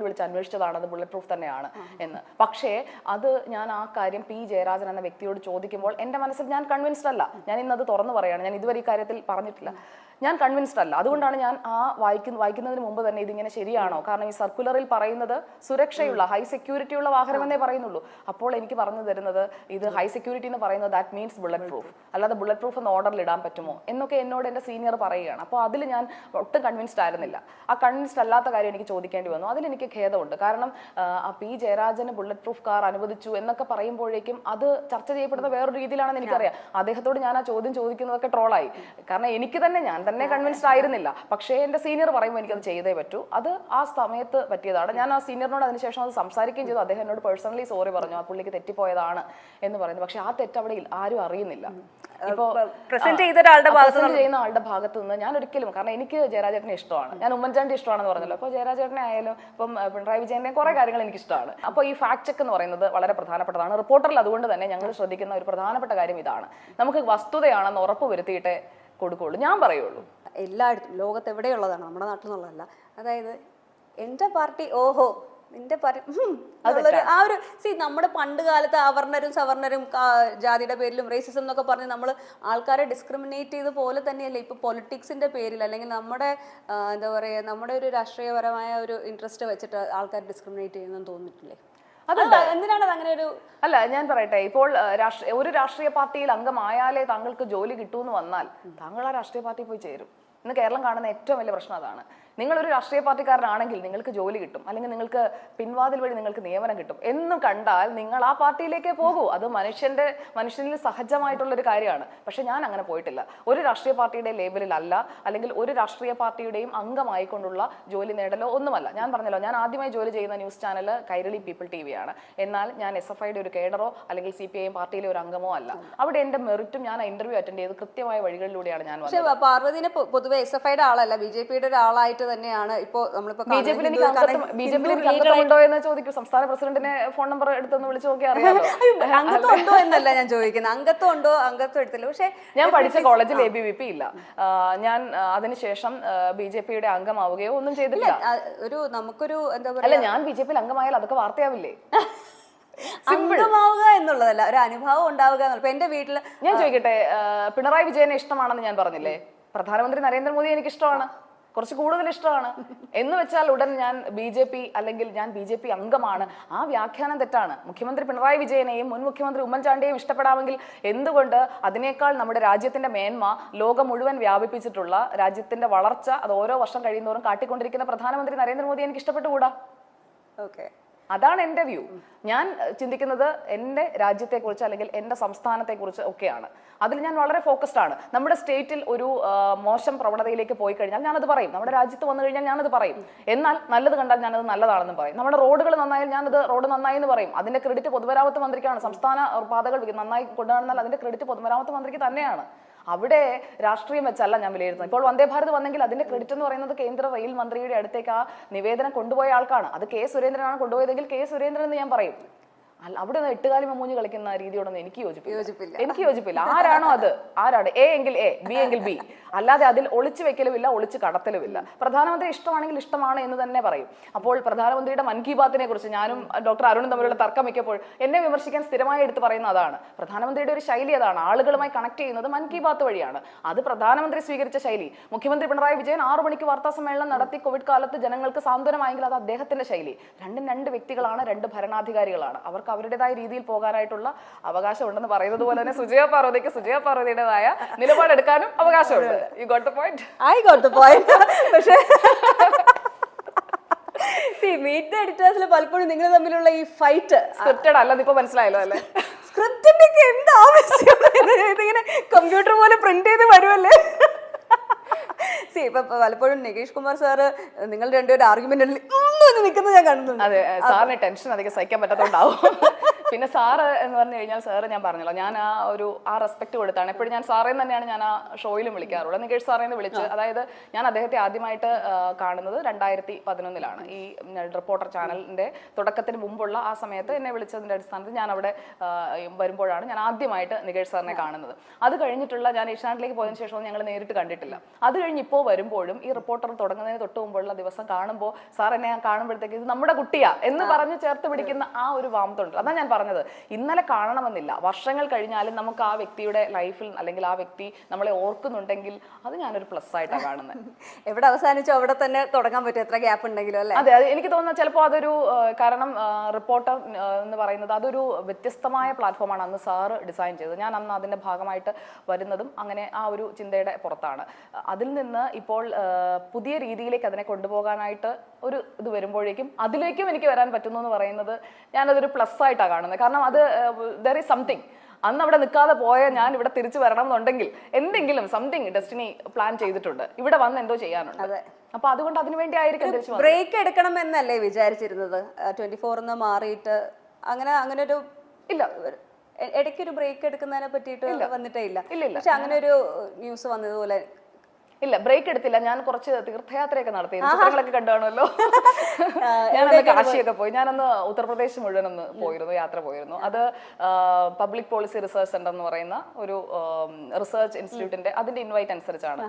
വിളിച്ച് അന്വേഷിച്ചതാണ് അത് bullet proof തന്നെയാണ് എന്ന്. പക്ഷേ അത് ഞാൻ ആ കാര്യം പി ജയരാജൻ എന്ന വ്യക്തിയോട് ചോദിക്കുമ്പോൾ എൻ്റെ മനസ്സിൽ ഞാൻ കൺവിൻസ്ഡ് അല്ല. ഞാൻ ഇന്നത് തുറന്നു പറയുകയാണ്, ഞാൻ ഇതുവരെ ഈ കാര്യത്തിൽ പറഞ്ഞിട്ടില്ല, ഞാൻ കൺവിൻസ്ഡ് അല്ല. അതുകൊണ്ടാണ് ഞാൻ ആ വായിക്കുന്നതിന് മുമ്പ് തന്നെ ഇതിങ്ങനെ ശരിയാണോ, കാരണം ഈ സർക്കുലറിൽ പറയുന്നത് സുരക്ഷയുള്ള ഹൈ സെക്യൂരിറ്റി ഉള്ള വാഹനമെന്നേ പറയുന്നുള്ളൂ. അപ്പോൾ എനിക്ക് പറഞ്ഞു തരുന്നത് ഇത് ഹൈ സെക്യൂരിറ്റി എന്ന് പറയുന്നത് ദാറ്റ് മീൻസ് ബുള്ളറ്റ് പ്രൂഫ്, അല്ലാതെ ബുള്ളറ്റ് പ്രൂഫ് എന്ന് ഓർഡറിൽ ഇടാൻ പറ്റുമോ എന്നൊക്കെ എന്നോട് എൻ്റെ സീനിയർ പറയുകയാണ്. അപ്പോൾ അതിൽ ഞാൻ ഒട്ടും കൺവിൻസ്ഡ് ആയിരുന്നില്ല. ആ കൺവിൻസ്ഡ് അല്ലാത്ത കാര്യം എനിക്ക് ചോദിക്കേണ്ടി വന്നു. അതിലെനിക്ക് ഖേദമുണ്ട്. കാരണം പി ജയരാജന് ബുള്ളറ്റ് പ്രൂഫ് കാർ അനുവദിച്ചു എന്നൊക്കെ പറയുമ്പോഴേക്കും അത് ചർച്ച ചെയ്യപ്പെടുന്ന വേറൊരു രീതിയിലാണെന്ന് എനിക്കറിയാം. അദ്ദേഹത്തോട് ഞാൻ ആ ചോദ്യം ചോദിക്കുന്നതൊക്കെ ട്രോളായി. കാരണം എനിക്ക് തന്നെ ഞാൻ തന്നെ കൺവിൻസ്ഡ് ആയിരുന്നില്ല. പക്ഷേ എൻ്റെ സീനിയർ പറയുമ്പോൾ എനിക്കത് ചെയ്തേ പറ്റൂ. അത് ആ സമയത്ത് പറ്റിയതാണ്. ഞാൻ ആ സീനിയറിനോട് അതിനുശേഷം അത് സംസാരിക്കുകയും ചെയ്തു. അദ്ദേഹം എന്നോട് പേഴ്സണലി സോറി പറഞ്ഞു, ആ പുള്ളിക്ക് തെറ്റിപ്പോയതാണ് എന്ന് പറയുന്നത്. പക്ഷെ ആ തെറ്റ് അവിടെ ആരും അറിയുന്നില്ല. ഇപ്പോ പ്രസന്റ് ചെയ്യുന്ന ആളുടെ ഭാഗത്ത് നിന്ന് ഞാൻ ഒരിക്കലും, കാരണം എനിക്ക് ജയരാജേട്ടനെ ഇഷ്ടമാണ്, ഞാൻ ഉമ്മൻചാണ്ടി ഇഷ്ടമാണെന്ന് പറഞ്ഞല്ലോ. അപ്പോൾ ജയരാജേട്ടനെ ആയാലും ഇപ്പം പിണറായി വിജയന്റെ കുറെ കാര്യങ്ങൾ എനിക്ക് ഇഷ്ടമാണ്. അപ്പോൾ ഈ ഫാക്ട് ചെക്ക് എന്ന് പറയുന്നത് വളരെ പ്രധാനപ്പെട്ടതാണ്. റിപ്പോർട്ടറിൽ അതുകൊണ്ട് തന്നെ ഞങ്ങൾ ശ്രദ്ധിക്കുന്ന ഒരു പ്രധാനപ്പെട്ട കാര്യം ഇതാണ്, നമുക്ക് വസ്തുതയാണെന്ന് ഉറപ്പ് വരുത്തിയിട്ടേ കൊടുക്കുള്ളൂ. ഞാൻ പറയുള്ളൂ, എല്ലായിടത്തും ലോകത്ത് എവിടെയുള്ളതാണ്, നമ്മുടെ നാട്ടിൽ നിന്നുള്ളതല്ല. അതായത് എൻ്റെ പാർട്ടി ഓഹോ നിന്റെ ആ ഒരു നമ്മുടെ പണ്ട് കാലത്ത് അവർണരും സവർണരും ജാതിയുടെ പേരിലും റേസിസം എന്നൊക്കെ പറഞ്ഞ് നമ്മൾ ആൾക്കാരെ ഡിസ്ക്രിമിനേറ്റ് ചെയ്ത പോലെ തന്നെയല്ലേ ഇപ്പൊ പൊളിറ്റിക്സിന്റെ പേരിൽ അല്ലെങ്കിൽ നമ്മുടെ എന്താ പറയുക നമ്മുടെ ഒരു രാഷ്ട്രീയപരമായ ഒരു ഇൻട്രസ്റ്റ് വെച്ചിട്ട് ആൾക്കാർ ഡിസ്ക്രിമിനേറ്റ് ചെയ്യുന്നെന്ന് തോന്നിയിട്ടില്ലേ? എന്തിനാണ് അങ്ങനെ ഒരു അല്ല, ഞാൻ പറയട്ടെ, ഇപ്പോൾ ഒരു രാഷ്ട്രീയ പാർട്ടിയിൽ അംഗമായാലേ താങ്കൾക്ക് ജോലി കിട്ടൂന്ന് വന്നാൽ താങ്കൾ ആ രാഷ്ട്രീയ പാർട്ടി പോയി ചേരും. ഇന്ന് കേരളം കാണുന്ന ഏറ്റവും വലിയ പ്രശ്നം അതാണ്. നിങ്ങളൊരു രാഷ്ട്രീയ പാർട്ടിക്കാരനാണെങ്കിൽ നിങ്ങൾക്ക് ജോലി കിട്ടും, അല്ലെങ്കിൽ നിങ്ങൾക്ക് പിൻവാതിൽ വഴി നിങ്ങൾക്ക് നിയമനം കിട്ടും എന്ന് കണ്ടാൽ നിങ്ങൾ ആ പാർട്ടിയിലേക്കേ പോകൂ. അത് മനുഷ്യനിൽ സഹജമായിട്ടുള്ള ഒരു കാര്യമാണ്. പക്ഷെ ഞാൻ അങ്ങനെ പോയിട്ടില്ല. ഒരു രാഷ്ട്രീയ പാർട്ടിയുടെ ലേബലിലല്ല, അല്ലെങ്കിൽ ഒരു രാഷ്ട്രീയ പാർട്ടിയുടെയും അംഗമായിക്കൊണ്ടുള്ള ജോലി നേടലോ ഒന്നുമല്ല. ഞാൻ പറഞ്ഞല്ലോ, ഞാൻ ആദ്യമായി ജോലി ചെയ്യുന്ന news channel Kairali people TV ആണ്. എന്നാൽ ഞാൻ SFIയുടെ ഒരു കേഡറോ അല്ലെങ്കിൽ CPIM പാർട്ടിയിലെ ഒരു അംഗമോ അല്ല. അവിടെ എൻ്റെ മെറിറ്റും ഞാൻ ഇന്റർവ്യൂ അറ്റൻഡ് ചെയ്ത് കൃത്യമായ വഴികളിലൂടെയാണ് ഞാൻ വന്നത്. പക്ഷേ പാർവതിനെ പൊതുവെ SFIയുടെ ആളല്ല, BJPയുടെ ഒരാളായിട്ട് തന്നെയാണ്. ഇപ്പോ നമ്മളിപ്പോ BJPയിൽ എനിക്ക് അംഗത്വമുണ്ടോ എന്ന് ചോദിക്കും. സംസ്ഥാന പ്രസിഡന്റിനെ ഫോൺ നമ്പർ എടുത്തൊന്ന് വിളിച്ചു നോക്കി അറിയാമോ. അംഗത്വം ഉണ്ടോ എന്നല്ല ഞാൻ ചോദിക്കുന്നത്, അംഗത്വം ഉണ്ടോ, അംഗത്വം എടുത്തില്ല. പക്ഷെ ഞാൻ പഠിച്ച കോളേജിൽ ABVP ഇല്ല. ഞാൻ അതിനുശേഷം BJPയുടെ അംഗമാവുകയോ ഒന്നും ചെയ്തില്ല. നമുക്കൊരു എന്താ പറയുക, അല്ല, ഞാൻ BJPയിൽ അംഗമായാൽ അതൊക്കെ വാർത്തയാവില്ലേ? അംഗമാവുക എന്നുള്ളതല്ല, ഒരു അനുഭവം ഉണ്ടാവുക എന്നുള്ള. എന്റെ വീട്ടില് ഞാൻ ചോദിക്കട്ടെ, പിണറായി വിജയനെ ഇഷ്ടമാണെന്ന് ഞാൻ പറഞ്ഞില്ലേ, പ്രധാനമന്ത്രി നരേന്ദ്രമോദി എനിക്ക് ഇഷ്ടമാണ്, കുറച്ച് കൂടുതൽ ഇഷ്ടമാണ് എന്ന് വെച്ചാൽ ഉടൻ ഞാൻ BJP അല്ലെങ്കിൽ ഞാൻ BJP അംഗമാണ്. ആ വ്യാഖ്യാനം തെറ്റാണ്. മുഖ്യമന്ത്രി പിണറായി വിജയനെയും മുൻ മുഖ്യമന്ത്രി ഉമ്മൻചാണ്ടിയെയും ഇഷ്ടപ്പെടാമെങ്കിൽ എന്തുകൊണ്ട് അതിനേക്കാൾ നമ്മുടെ രാജ്യത്തിന്റെ മേന്മ ലോകം മുഴുവൻ വ്യാപിപ്പിച്ചിട്ടുള്ള രാജ്യത്തിന്റെ വളർച്ച അത് ഓരോ വർഷം കഴിയുന്നോറും കാട്ടിക്കൊണ്ടിരിക്കുന്ന പ്രധാനമന്ത്രി നരേന്ദ്രമോദി എനിക്ക് ഇഷ്ടപ്പെട്ടുകൂടാ? ഓക്കെ, അതാണ് എൻ്റെ വ്യൂ. ഞാൻ ചിന്തിക്കുന്നത് എൻ്റെ രാജ്യത്തെക്കുറിച്ച് അല്ലെങ്കിൽ എൻ്റെ സംസ്ഥാനത്തെക്കുറിച്ച് ഒക്കെയാണ്. അതിൽ ഞാൻ വളരെ ഫോക്കസ്ഡ് ആണ്. നമ്മുടെ സ്റ്റേറ്റിൽ ഒരു മോശം പ്രവണതയിലേക്ക് പോയി കഴിഞ്ഞാൽ ഞാനത് പറയും. നമ്മുടെ രാജ്യത്ത് വന്നു കഴിഞ്ഞാൽ ഞാനത് പറയും. എന്നാൽ നല്ലത് കണ്ടാൽ ഞാനത് നല്ലതാണെന്ന് പറയും. നമ്മുടെ റോഡുകൾ നന്നായാൽ ഞാനത് റോഡ് നന്നായി എന്ന് പറയും. അതിന്റെ ക്രെഡിറ്റ് പൊതുമരാമത്ത് മന്ത്രിക്കാണ്. സംസ്ഥാന പാതകൾ നന്നായി കൊണ്ടുവന്നാൽ അതിന്റെ ക്രെഡിറ്റ് പൊതുമരാമത്ത് മന്ത്രിക്ക് തന്നെയാണ്. അവിടെ രാഷ്ട്രീയം വെച്ചല്ല ഞാൻ വിലയിരുത്തുന്നത്. ഇപ്പോൾ വന്ദേ ഭാരത് വന്നെങ്കിൽ അതിന്റെ ക്രെഡിറ്റ് എന്ന് പറയുന്നത് കേന്ദ്ര റെയിൽ മന്ത്രിയുടെ അടുത്തേക്ക് ആ നിവേദനം കൊണ്ടുപോയ ആൾക്കാണ്. അത് K. സുരേന്ദ്രനാണ് കൊണ്ടുപോയതെങ്കിൽ K. സുരേന്ദ്രൻ എന്ന് ഞാൻ പറയും. അവിടെ നിന്ന് എട്ടുകാലി മമ്മൂഞ്ഞ് കളിക്കുന്ന രീതിയോടൊന്നും എനിക്ക് യോജിപ്പില്ല. ആരാണോ അത്, ആരാണ് A എങ്കിൽ A, B എങ്കിൽ B, അല്ലാതെ അതിൽ ഒളിച്ചു വെക്കലുമില്ല, ഒളിച്ചു കടത്തലുമില്ല. പ്രധാനമന്ത്രി ഇഷ്ടമാണെങ്കിൽ ഇഷ്ടമാണ് എന്ന് തന്നെ പറയും. അപ്പോൾ പ്രധാനമന്ത്രിയുടെ മൻ കി ബാത്തിനെ കുറിച്ച് ഞാനും ഡോക്ടർ അരുണും തമ്മിലുള്ള തർക്കം മിക്കപ്പോൾ എന്നെ വിമർശിക്കാൻ സ്ഥിരമായി എടുത്ത് പറയുന്ന അതാണ്. പ്രധാനമന്ത്രിയുടെ ഒരു ശൈലി അതാണ്, ആളുകളുമായി കണക്ട് ചെയ്യുന്നത് മൻ കി ബാത്ത് വഴിയാണ്. അത് പ്രധാനമന്ത്രി സ്വീകരിച്ച ശൈലി. മുഖ്യമന്ത്രി പിണറായി വിജയൻ 6 മണിക്ക് വാർത്താ സമ്മേളനം നടത്തി കോവിഡ് കാലത്ത് ജനങ്ങൾക്ക് സാന്ത്വനമായെങ്കിൽ അത് അദ്ദേഹത്തിന്റെ ശൈലി. രണ്ടും രണ്ട് വ്യക്തികളാണ്, രണ്ട് ഭരണാധികാരികളാണ്. അവർക്ക് അവരുടേതായ രീതിയിൽ പോകാനായിട്ടുള്ള അവകാശം ഉണ്ടെന്ന് പറയുന്നത് പോലെ തന്നെ സുജയ പാർവതിയുടേതായ നിലപാടെടുക്കാനും അവകാശമുണ്ട്. You got the point? I got the point. പക്ഷേ മീറ്റ് ദ എഡിറ്റേഴ്സിൽ പലപ്പോഴും നിങ്ങൾ തമ്മിലുള്ള ഈ ഫൈറ്റ് സ്ക്രിപ്റ്റഡ് അല്ല, ഇപ്പൊ മനസ്സിലായല്ലോ അല്ലേ? സ്ക്രിപ്റ്റിന്റെ ഒക്കെ എന്ത് ആവശ്യം? ഇതിങ്ങനെ കമ്പ്യൂട്ടർ പോലെ പ്രിന്റ് ചെയ്ത് വരുമല്ലേ? ഇപ്പൊ പലപ്പോഴും നികേഷ് കുമാർ സാറ് നിങ്ങൾ രണ്ടുപേരും ആർഗ്യുമെന്റ് നിൽക്കുന്നത് ഞാൻ കാണുന്നുണ്ട്. അതെ, സാറിന് ടെൻഷൻ അധികം സഹിക്കാൻ പറ്റാത്തതുകൊണ്ടാവും. പിന്നെ സാറ് എന്ന് പറഞ്ഞു കഴിഞ്ഞാൽ സാറ് ഞാൻ പറഞ്ഞല്ലോ, ഞാൻ ആ റെസ്പെക്ട് കൊടുത്താണ് എപ്പോഴും. ഞാൻ സാറേന്ന് തന്നെയാണ് ഞാൻ ആ ഷോയിലും വിളിക്കാറുള്ളത്, നികേഷ് സാറേന്ന് വിളിച്ച്. അതായത് ഞാൻ അദ്ദേഹത്തെ ആദ്യമായിട്ട് കാണുന്നത് 2011 ഈ റിപ്പോർട്ടർ ചാനലിന്റെ തുടക്കത്തിന് മുമ്പുള്ള ആ സമയത്ത് എന്നെ വിളിച്ചതിന്റെ അടിസ്ഥാനത്തിൽ ഞാൻ അവിടെ വരുമ്പോഴാണ് ഞാൻ ആദ്യമായിട്ട് നികേഷ് സാറിനെ കാണുന്നത്. അത് കഴിഞ്ഞിട്ടുള്ള ഞാൻ ഏഷ്യാനെറ്റിലേക്ക് പോയതിനു ശേഷം ഞങ്ങൾ നേരിട്ട് കണ്ടിട്ടില്ല. അത് കഴിഞ്ഞ് ഇപ്പോൾ വരുമ്പോഴും ഈ റിപ്പോർട്ടർ തുടങ്ങുന്നതിന് തൊട്ട് മുമ്പുള്ള ദിവസം കാണുമ്പോൾ സാർ എന്നെ കാണുമ്പോഴത്തേക്ക് ഇത് നമ്മുടെ കുട്ടിയാ എന്ന് പറഞ്ഞ് ചേർത്ത് പിടിക്കുന്ന ആ ഒരു വാമത്തുണ്ട്. അതാണ് ഞാൻ പറഞ്ഞത്, ഇന്നലെ കാണണമെന്നില്ല, വർഷങ്ങൾ കഴിഞ്ഞാലും നമുക്ക് ആ വ്യക്തിയുടെ ലൈഫിൽ അല്ലെങ്കിൽ ആ വ്യക്തി നമ്മളെ ഓർക്കുന്നുണ്ടെങ്കിൽ അത് ഞാനൊരു പ്ലസ് ആയിട്ടാണ് കാണുന്നത്. എവിടെ അവസാനിച്ചോ അവിടെ തന്നെ തുടങ്ങാൻ പറ്റും, എത്ര ഗ്യാപ്പ് ഉണ്ടെങ്കിലും അല്ലേ? അതെ, എനിക്ക് തോന്നുന്നത് ചിലപ്പോൾ അതൊരു കാരണം റിപ്പോർട്ടർ എന്ന് പറയുന്നത് അതൊരു വ്യത്യസ്തമായ പ്ലാറ്റ്ഫോമാണ് അന്ന് സാറ് ഡിസൈൻ ചെയ്തത്. ഞാൻ അന്ന് അതിന്റെ ഭാഗമായിട്ട് വരുന്നതും അങ്ങനെ ആ ഒരു ചിന്തയുടെ പുറത്താണ്. അതിൽ നിന്ന് ഇപ്പോൾ പുതിയ രീതിയിലേക്ക് അതിനെ കൊണ്ടുപോകാനായിട്ട് ഒരു ഇത് വരുമ്പോഴേക്കും അതിലേക്കും എനിക്ക് വരാൻ പറ്റുന്നു എന്ന് പറയുന്നത് ഞാനതൊരു പ്ലസ് ആയിട്ടാണ് കാണുന്നത്. കാരണം അത് ദർ ഈസ് സംതിങ്. അന്ന് അവിടെ നിൽക്കാതെ പോയ ഞാൻ ഇവിടെ തിരിച്ചു വരണം എന്നുണ്ടെങ്കിൽ എന്തെങ്കിലും സംതിങ് ഡെസ്റ്റിനി പ്ലാൻ ചെയ്തിട്ടുണ്ട്, ഇവിടെ വന്ന് എന്തോ ചെയ്യാനുണ്ട്. അപ്പൊ അതുകൊണ്ട് അതിനുവേണ്ടി ആയിരിക്കും തിരിച്ചു ബ്രേക്ക് എടുക്കണം എന്നല്ലേ വിചാരിച്ചിരുന്നത്? 24 മാറിയിട്ട് അങ്ങനെ ഒരു ഇല്ല, ഇടയ്ക്കൊരു ബ്രേക്ക് എടുക്കുന്നതിനെ പറ്റിയിട്ട് വന്നിട്ടേ ഇല്ല. പക്ഷെ അങ്ങനെ ഒരു ന്യൂസ് വന്നതുപോലെ ഇല്ല, ബ്രേക്ക് എടുത്തില്ല. ഞാൻ കുറച്ച് തീർത്ഥയാത്രയൊക്കെ നടത്തി, ചിത്രങ്ങളൊക്കെ കണ്ടുകാണല്ലോ. ഞാനന്ന് കാശിയൊക്കെ പോയി. ഞാനന്ന് ഉത്തർപ്രദേശ് മുഴുവൻ ഒന്ന് പോയിരുന്നു, യാത്ര പോയിരുന്നു. അത് പബ്ലിക് പോളിസി റിസർച്ച് സെന്റർ എന്ന് പറയുന്ന ഒരു റിസർച്ച് ഇൻസ്റ്റിറ്റ്യൂട്ടിന്റെ അതിന്റെ ഇൻവൈറ്റ് അനുസരിച്ചാണ്.